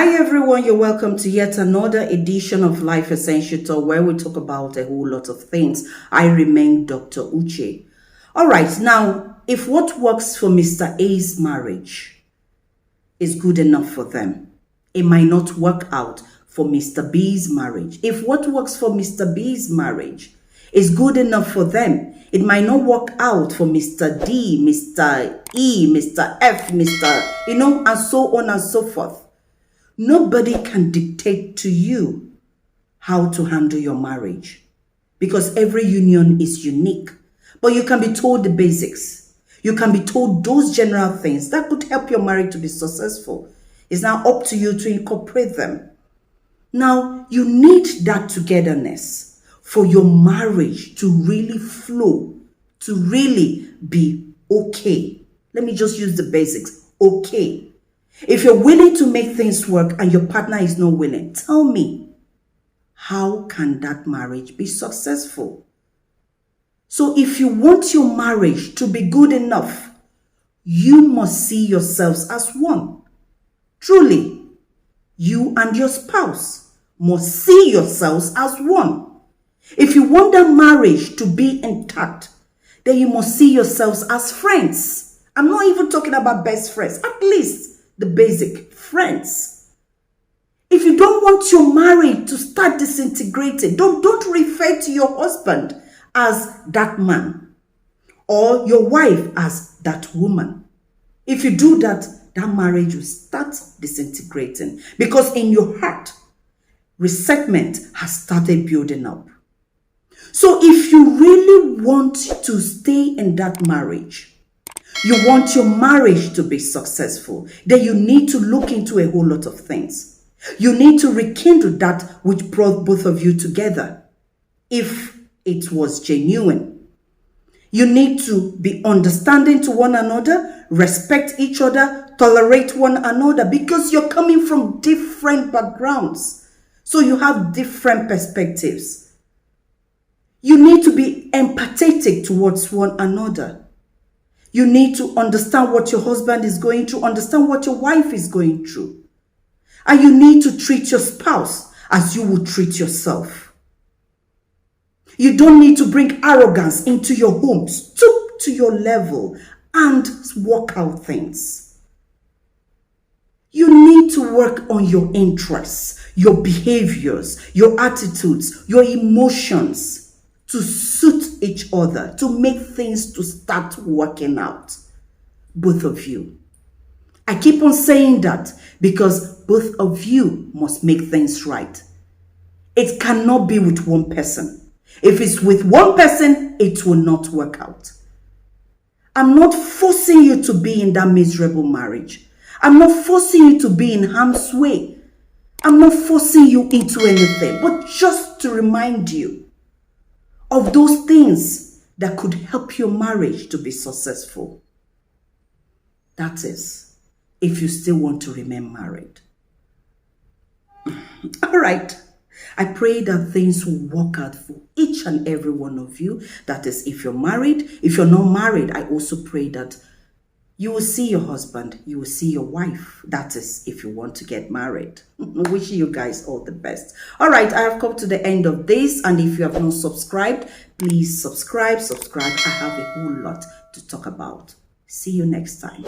Hi everyone, you're welcome to yet another edition of Life Essential Talk, where we talk about a whole lot of things. I remain Dr. Uche. All right, now, if what works for Mr. A's marriage is good enough for them, it might not work out for Mr. B's marriage. If what works for Mr. B's marriage is good enough for them, it might not work out for Mr. D, Mr. E, Mr. F, and so on and so forth. Nobody can dictate to you how to handle your marriage because every union is unique. But you can be told the basics. You can be told those general things that could help your marriage to be successful. It's now up to you to incorporate them. Now, you need that togetherness for your marriage to really flow, to really be okay. Let me just use the basics. Okay. If you're willing to make things work and your partner is not willing, tell me, how can that marriage be successful? So if you want your marriage to be good enough, you must see yourselves as one. Truly, you and your spouse must see yourselves as one. If you want that marriage to be intact, then you must see yourselves as friends. I'm not even talking about best friends, at least the basic friends. If you don't want your marriage to start disintegrating, don't refer to your husband as that man or your wife as that woman. If you do that, that marriage will start disintegrating because in your heart, resentment has started building up. So if you really want to stay in that marriage, you want your marriage to be successful, then you need to look into a whole lot of things. You need to rekindle that which brought both of you together, if it was genuine. You need to be understanding to one another, respect each other, tolerate one another, because you're coming from different backgrounds. So you have different perspectives. You need to be empathetic towards one another. You need to understand what your husband is going through, understand what your wife is going through. And you need to treat your spouse as you would treat yourself. You don't need to bring arrogance into your home. Stoop to your level and work out things. You need to work on your interests, your behaviors, your attitudes, your emotions, to suit each other, to make things to start working out. Both of you. I keep on saying that because both of you must make things right. It cannot be with one person. If it's with one person, it will not work out. I'm not forcing you to be in that miserable marriage. I'm not forcing you to be in harm's way. I'm not forcing you into anything, but just to remind you of those things that could help your marriage to be successful. That is, if you still want to remain married. All right. I pray that things will work out for each and every one of you. That is, if you're married. If you're not married, I also pray that you will see your husband, you will see your wife. That is, if you want to get married. Wishing you guys all the best. All right, I have come to the end of this. And if you have not subscribed, please subscribe. I have a whole lot to talk about. See you next time.